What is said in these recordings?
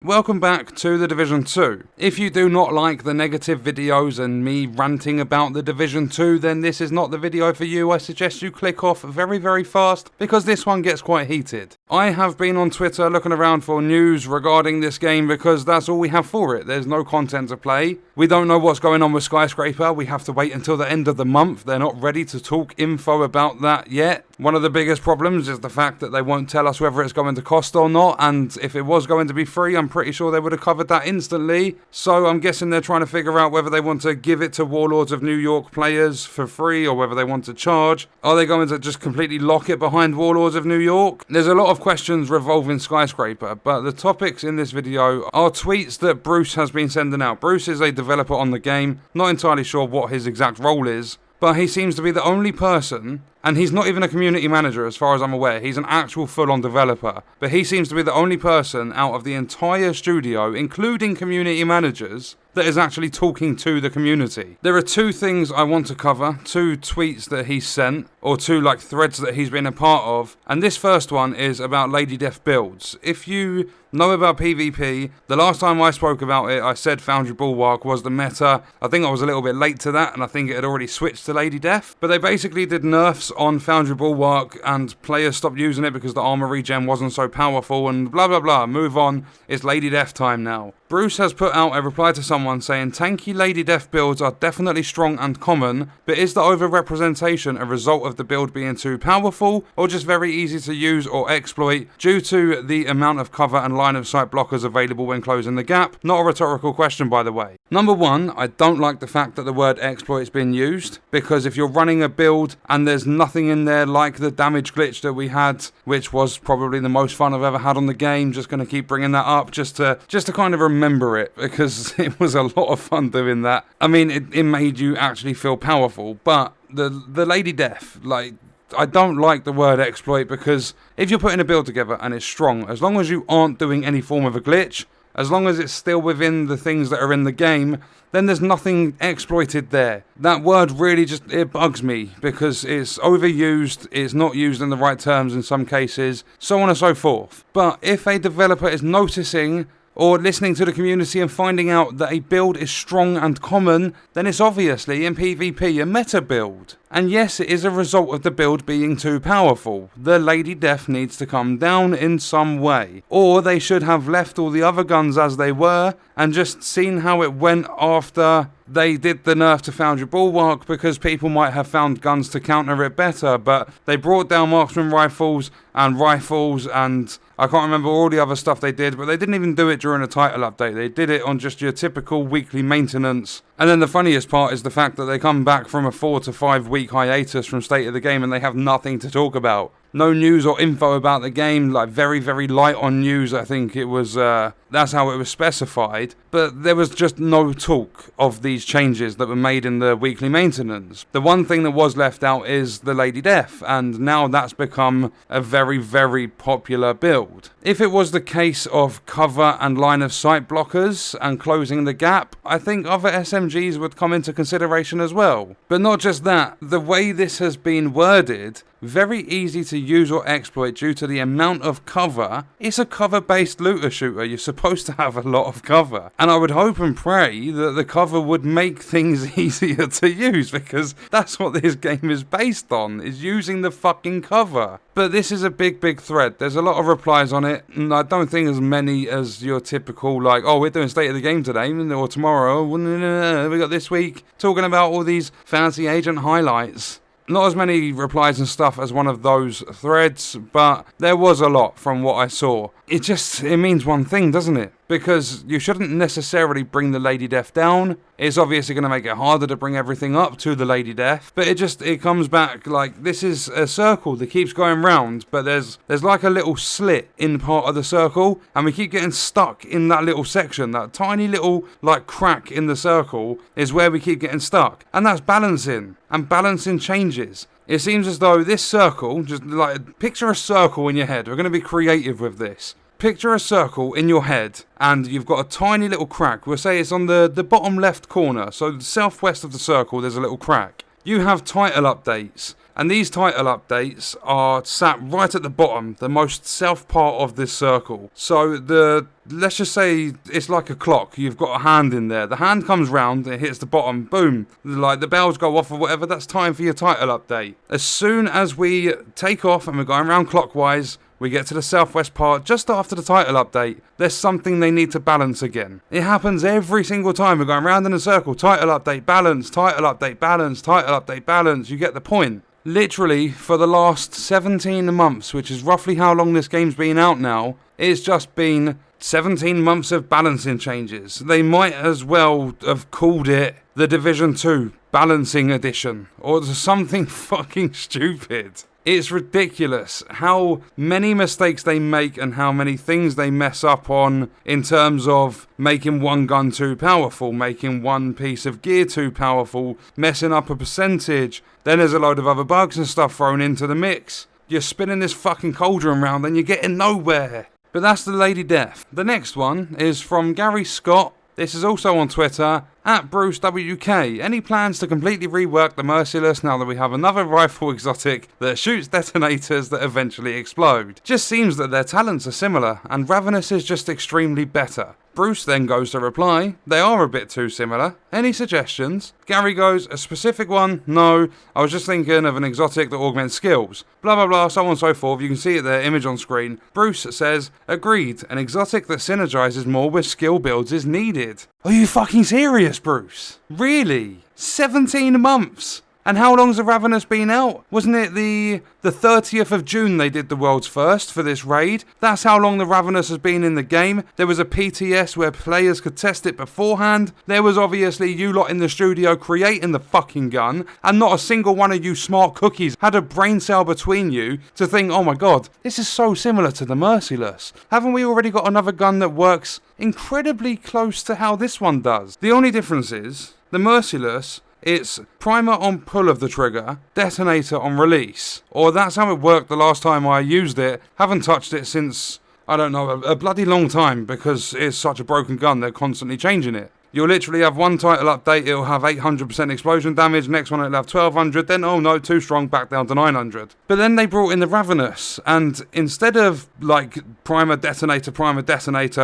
Welcome back to The Division 2. If you do not like the negative videos and me ranting about The Division 2, then this is not the video for you. I suggest you click off very fast, because this one gets quite heated. I have been on Twitter looking around for news regarding this game because that's all we have for it. There's no content to play. We don't know what's going on with Skyscraper. We have to wait until the end of the month. They're not ready to talk info about that yet. One of the biggest problems is the fact that they won't tell us whether it's going to cost or not, and if it was going to be free, I'm pretty sure they would have covered that instantly. So I'm guessing they're trying to figure out whether they want to give it to Warlords of New York players for free or whether they want to charge. Are they going to just completely lock it behind Warlords of New York? There's a lot of questions revolving Skyscraper, but the topics in this video are tweets that Bruce has been sending out. Bruce is a developer on the game, not entirely sure what his exact role is, but he seems to be the only person, and he's not even a community manager as far as I'm aware, he's an actual full-on developer, but he seems to be the only person out of the entire studio, including community managers, that is actually talking to the community. There are two things I want to cover, two tweets that he sent, or two threads that he's been a part of, and this first one is about Lady Death builds. If you know about PvP, the last time I spoke about it, I said Foundry Bulwark was the meta. I think I was a little bit late to that, and I think it had already switched to Lady Death, but they basically did nerfs on Foundry Bulwark, and players stopped using it because the armor regen wasn't so powerful, and blah blah blah, move on, it's Lady Death time now. Bruce has put out a reply to someone saying, tanky Lady Death builds are definitely strong and common, but is the overrepresentation a result of the build being too powerful, or just very easy to use or exploit due to the amount of cover and line of sight blockers available when closing the gap? Not a rhetorical question, by the way. Number one, I don't like the fact that the word exploit is being used, because if you're running a build and there's nothing in there like the damage glitch that we had, which was probably the most fun I've ever had on the game, just going to keep bringing that up just to kind of remember it, because it was a lot of fun doing that. I mean, it made you actually feel powerful, but the Lady Death, I don't like the word exploit, because if you're putting a build together and it's strong, as long as you aren't doing any form of a glitch, as long as it's still within the things that are in the game, then there's nothing exploited there. That word really it bugs me, because it's overused, it's not used in the right terms in some cases, so on and so forth. But if a developer is noticing or listening to the community and finding out that a build is strong and common, then it's obviously in PvP a meta build. And yes, it is a result of the build being too powerful. The Lady Death needs to come down in some way. Or they should have left all the other guns as they were and just seen how it went after they did the nerf to Foundry Bulwark, because people might have found guns to counter it better, but they brought down marksman rifles and I can't remember all the other stuff they did, but they didn't even do it during a title update. They did it on just your typical weekly maintenance. And then the funniest part is the fact that they come back from a 4 to 5 week hiatus from State of the Game and they have nothing to talk about. No news or info about the game, very light on news, I think it was, that's how it was specified. But there was just no talk of these changes that were made in the weekly maintenance. The one thing that was left out is the Lady Death, and now that's become a very popular build. If it was the case of cover and line of sight blockers and closing the gap, I think other SMGs would come into consideration as well. But not just that, the way this has been worded, very easy to use or exploit due to the amount of cover. It's a cover-based looter shooter. You're supposed to have a lot of cover. And I would hope and pray that the cover would make things easier to use, because that's what this game is based on, is using the fucking cover. But this is a big thread. There's a lot of replies on it, and I don't think as many as your typical, oh, we're doing State of the Game today, or tomorrow, we got this week, talking about all these fancy agent highlights. Not as many replies and stuff as one of those threads, but there was a lot from what I saw. It means one thing, doesn't it? Because you shouldn't necessarily bring the Lady Death down. It's obviously going to make it harder to bring everything up to the Lady Death, but it comes back this is a circle that keeps going round, but there's like a little slit in part of the circle, and we keep getting stuck in that little section. That tiny little crack in the circle is where we keep getting stuck, and that's balancing, and balancing changes. It seems as though this circle, just picture a circle in your head. We're going to be creative with this. Picture a circle in your head, and you've got a tiny little crack. We'll say it's on the bottom left corner, so the southwest of the circle there's a little crack. You have title updates, And these title updates are sat right at the bottom, the most south part of this circle. So let's just say it's like a clock. You've got a hand in there. The hand comes round, it hits the bottom, boom. Like the bells go off or whatever, that's time for your title update. As soon as we take off and we're going around clockwise, we get to the southwest part just after the title update. There's something they need to balance again. It happens every single time. We're going round in a circle. Title update, balance, title update, balance, title update, balance. You get the point. Literally, for the last 17 months, which is roughly how long this game's been out now, it's just been 17 months of balancing changes. They might as well have called it the Division 2 Balancing Edition, or something fucking stupid. It's ridiculous how many mistakes they make and how many things they mess up on in terms of making one gun too powerful, making one piece of gear too powerful, messing up a percentage. Then there's a load of other bugs and stuff thrown into the mix. You're spinning this fucking cauldron round and you're getting nowhere. But that's the Lady Death. The next one is from Gary Scott. This is also on Twitter, @BruceWK. Any plans to completely rework the Merciless now that we have another rifle exotic that shoots detonators that eventually explode? Just seems that their talents are similar, and Ravenous is just extremely better. Bruce then goes to reply, they are a bit too similar. Any suggestions? Gary goes, a specific one? No, I was just thinking of an exotic that augments skills. Blah blah blah, so on and so forth, you can see it there, image on screen. Bruce says, agreed, an exotic that synergizes more with skill builds is needed. Are you fucking serious, Bruce? Really? 17 months? And how long's the Ravenous been out? Wasn't it the 30th of June they did the world's first for this raid? That's how long the Ravenous has been in the game. There was a PTS where players could test it beforehand. There was obviously you lot in the studio creating the fucking gun, and not a single one of you smart cookies had a brain cell between you to think, oh my god, this is so similar to the Merciless. Haven't we already got another gun that works incredibly close to how this one does? The only difference is, the Merciless, it's primer on pull of the trigger, detonator on release. Or that's how it worked the last time I used it. Haven't touched it since, I don't know, a bloody long time because it's such a broken gun, they're constantly changing it. You'll literally have one title update, it'll have 800% explosion damage, next one it'll have 1200, then oh no, too strong, back down to 900. But then they brought in the Ravenous, and instead of like primer detonator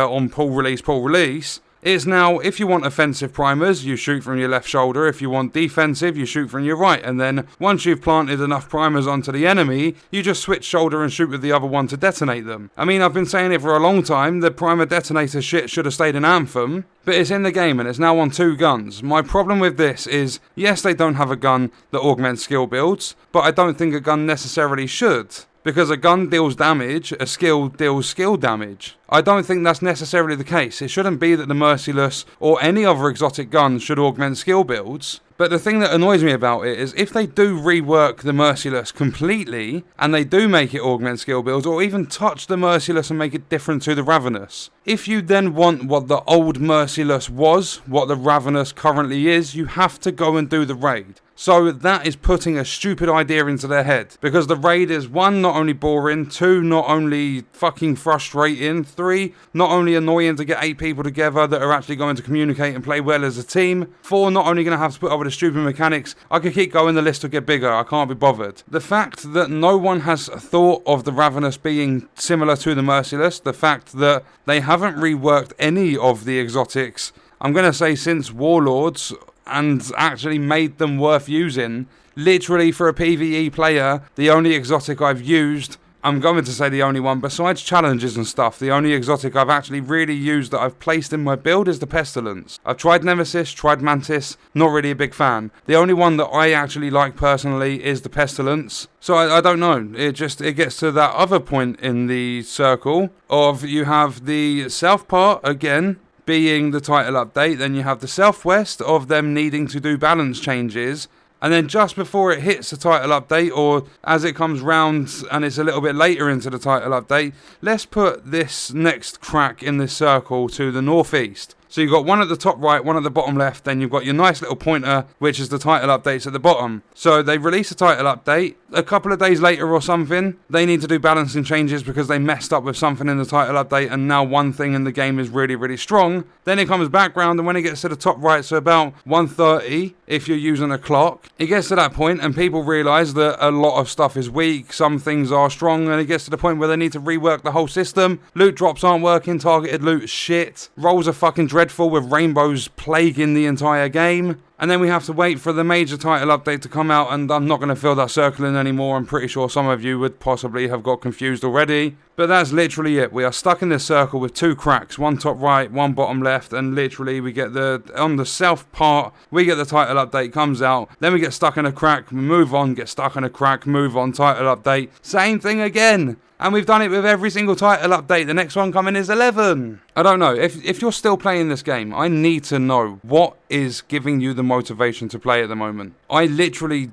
on pull release, it's now, if you want offensive primers, you shoot from your left shoulder. If you want defensive, you shoot from your right. And then, once you've planted enough primers onto the enemy, you just switch shoulder and shoot with the other one to detonate them. I mean, I've been saying it for a long time, the primer detonator shit should have stayed in Anthem, but it's in the game and it's now on 2 guns. My problem with this is, yes, they don't have a gun that augments skill builds, but I don't think a gun necessarily should. Because a gun deals damage, a skill deals skill damage. I don't think that's necessarily the case. It shouldn't be that the Merciless or any other exotic gun should augment skill builds. But the thing that annoys me about it is if they do rework the Merciless completely, and they do make it augment skill builds, or even touch the Merciless and make it different to the Ravenous, if you then want what the old Merciless was, what the Ravenous currently is, you have to go and do the raid. So that is putting a stupid idea into their head. Because the raid is 1, not only boring, 2, not only fucking frustrating, 3, not only annoying to get 8 people together that are actually going to communicate and play well as a team, 4, not only going to have to put up with the stupid mechanics. I could keep going, the list will get bigger, I can't be bothered. The fact that no one has thought of the Ravenous being similar to the Merciless, the fact that they haven't reworked any of the exotics, I'm going to say since Warlords, and actually made them worth using. Literally, for a PvE player, the only exotic I've used, I'm going to say the only one, besides challenges and stuff, the only exotic I've actually really used that I've placed in my build is the Pestilence. I've tried Nemesis, tried Mantis, not really a big fan. The only one that I actually like personally is the Pestilence. So I don't know, it gets to that other point in the circle of you have the south part again, being the title update, then you have the southwest of them needing to do balance changes, and then just before it hits the title update, or as it comes round and it's a little bit later into the title update, let's put this next crack in this circle to the northeast. So you've got one at the top right, one at the bottom left, then you've got your nice little pointer, which is the title updates at the bottom. So they release a title update. A couple of days later or something, they need to do balancing changes because they messed up with something in the title update, and now one thing in the game is really, really strong. Then it comes background, and when it gets to the top right, so about 1:30, if you're using a clock, it gets to that point and people realise that a lot of stuff is weak, some things are strong, and it gets to the point where they need to rework the whole system. Loot drops aren't working, targeted loot is shit, rolls are fucking dreadful with rainbows plaguing the entire game. And then we have to wait for the major title update to come out, and I'm not going to fill that circle in anymore. I'm pretty sure some of you would possibly have got confused already. But that's literally it. We are stuck in this circle with two cracks, one top right, one bottom left, and literally we get on the south part, we get the title update, comes out, then we get stuck in a crack, we move on, get stuck in a crack, move on, title update, same thing again. And we've done it with every single title update. The next one coming is 11. I don't know. If you're still playing this game, I need to know what is giving you the motivation to play at the moment. I literally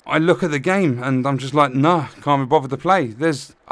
I look at the game and I'm just like, nah, can't be bothered to play.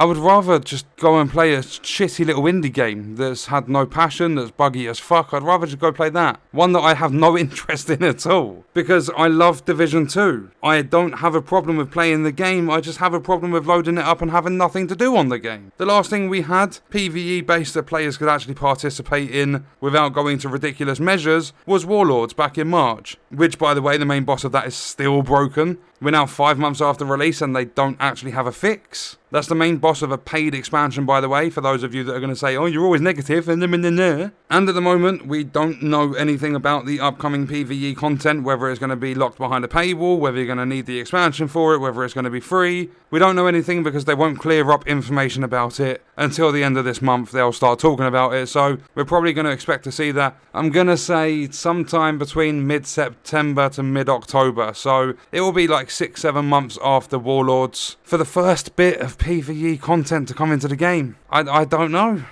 I would rather just go and play a shitty little indie game that's had no passion, that's buggy as fuck. I'd rather just go play that. One that I have no interest in at all. Because I love Division 2. I don't have a problem with playing the game, I just have a problem with loading it up and having nothing to do on the game. The last thing we had, PvE based that players could actually participate in without going to ridiculous measures, was Warlords back in March. Which, by the way, the main boss of that is still broken. We're now 5 months after release and they don't actually have a fix. That's the main boss of a paid expansion, by the way, for those of you that are going to say, oh, you're always negative, and at the moment, we don't know anything about the upcoming PvE content, whether it's going to be locked behind a paywall, whether you're going to need the expansion for it, whether it's going to be free. We don't know anything because they won't clear up information about it until the end of this month. They'll start talking about it, so we're probably going to expect to see that, I'm going to say, sometime between mid-September to mid-October, so it will be like 6-7 months after Warlords for the first bit of PvE content to come into the game. I don't know.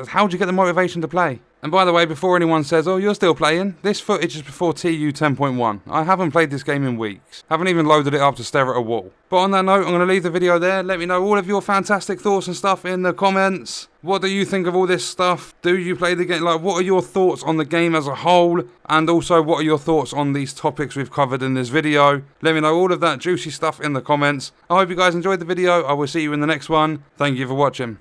How do you get the motivation to play? And by the way, before anyone says, oh, you're still playing, this footage is before TU 10.1. I haven't played this game in weeks. Haven't even loaded it up to stare at a wall. But on that note, I'm going to leave the video there. Let me know all of your fantastic thoughts and stuff in the comments. What do you think of all this stuff? Do you play the game? What are your thoughts on the game as a whole? And also, what are your thoughts on these topics we've covered in this video? Let me know all of that juicy stuff in the comments. I hope you guys enjoyed the video. I will see you in the next one. Thank you for watching.